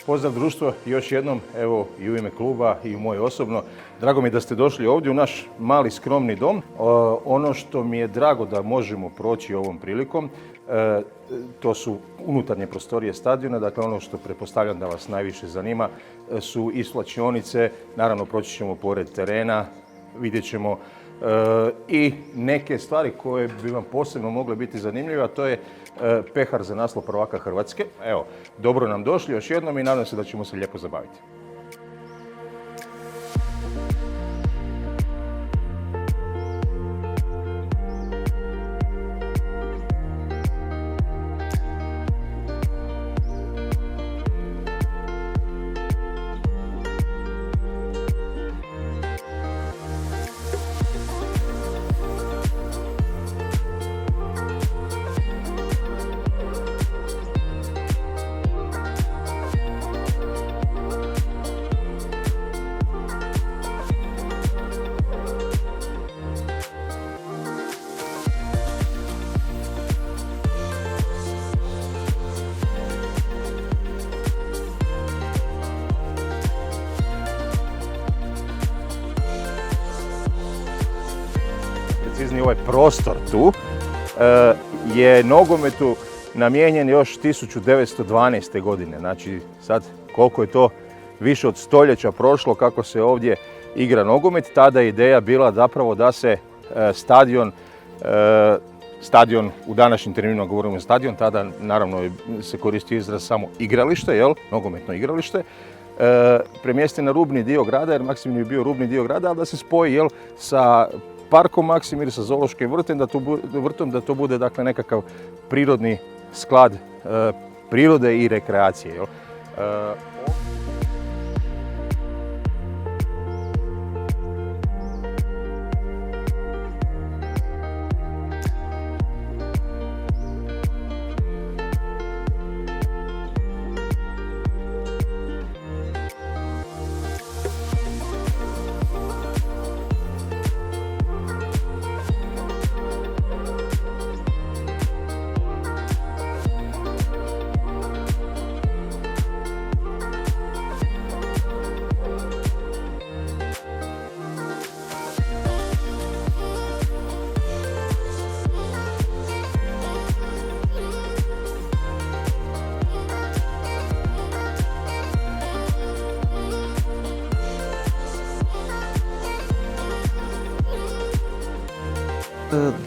Pozdrav društvo, još jednom, evo i u ime kluba i u moje osobno. Drago mi je da ste došli ovdje u naš mali skromni dom. Ono što mi je drago da možemo proći ovom prilikom, to su unutarnje prostorije stadiona, dakle ono što pretpostavljam da vas najviše zanima su i svlačionice, naravno proći ćemo pored terena, vidjet ćemo i neke stvari koje bi vam posebno mogle biti zanimljive, a to je pehar za naslov prvaka Hrvatske. Evo, dobro nam došli još jednom i nadam se da ćemo se lijepo zabaviti. Preciznije, ovaj prostor tu je nogometu namijenjen još 1912. godine. Znači sad koliko je to više od stoljeća prošlo kako se ovdje igra nogomet. Tada je ideja bila zapravo da se stadion, u današnjim terminima govorimo stadion, tada naravno se koristi izraz samo igralište, nogometno igralište, premjesti na rubni dio grada, jer Maksimir je bio rubni dio grada, ali da se spoji sa parkom Maksimir, sa zoološkim vrtom, da to bude dakle nekakav prirodni sklad prirode i rekreacije.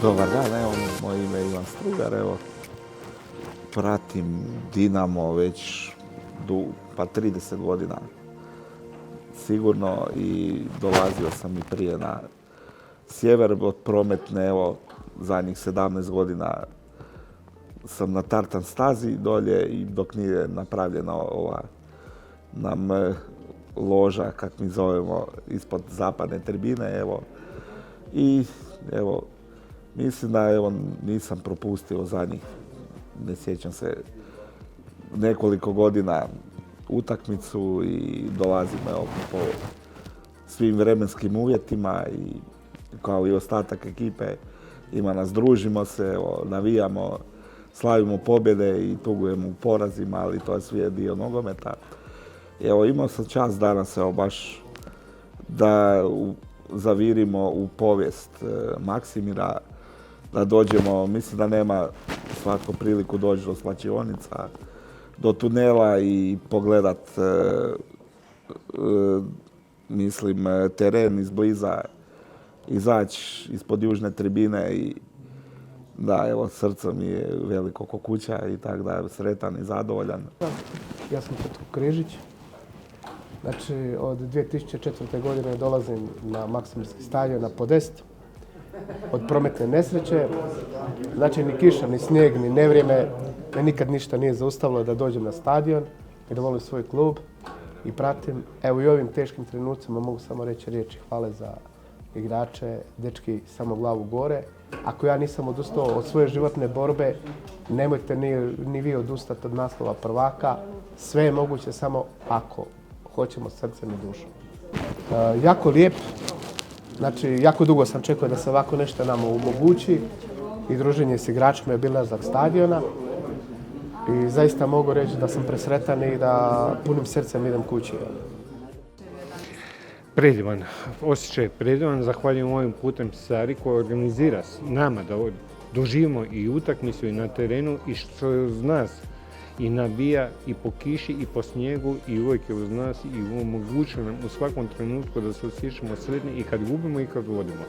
Dobar dan, evo, moje ime je Ivan Strugar, evo, pratim Dinamo već 30 godina sigurno i dolazio sam i prije na sjever od prometne, evo, zadnjih 17 godina sam na tartan stazi dolje i dok nije napravljena ova nam loža, kak mi zovemo, ispod zapadne tribine, evo, i evo, mislim da nisam propustio zadnjih, ne sjećam se, nekoliko godina utakmicu i dolazim po svim vremenskim uvjetima i kao i ostatak ekipe nas družimo se, navijamo, slavimo pobjede i tugujemo u porazima, ali to je sve dio nogometa. Evo, imao sam čast danas baš da zavirimo u povijest Maksimira, da dođemo, mislim da nema svatko priliku doći do svlačionica, do tunela i pogledat, teren izbliza, izaći ispod južne tribine i da, evo, srce mi je veliko ko kuća i tako da, sretan i zadovoljan. Ja sam Petko Križić. Znači, od 2004. godine dolazim na Maksimirski stadion, na podest. Od prometne nesreće. Znači, ni kiša, ni snijeg, ni nevrijeme, me nikad ništa nije zaustavilo da dođem na stadion i da volim svoj klub i pratim. Evo, i u ovim teškim trenucima mogu samo reći riječi hvale za igrače, dečki, samo glavu gore. Ako ja nisam odustao od svoje životne borbe, nemojte ni vi odustati od naslova prvaka. Sve je moguće samo ako hoćemo srcem i dušom. Jako lijep, znači jako dugo sam čekao da se ovako nešto nam omogući i druženje s igračima je obilazak stadiona. I zaista mogu reći da sam presretan i da punim srcem idem kući. Predivan, osjećaj je predivan. Zahvaljujem ovim putem Sari koja organizira nama da doživimo i utakmicu i na terenu i što je uz nas i nabija i po kiši i po snijegu i uvijek je uz nas i omogućuje nam u svakom trenutku da se osjećamo sretni i kad gubimo i kad vodimo.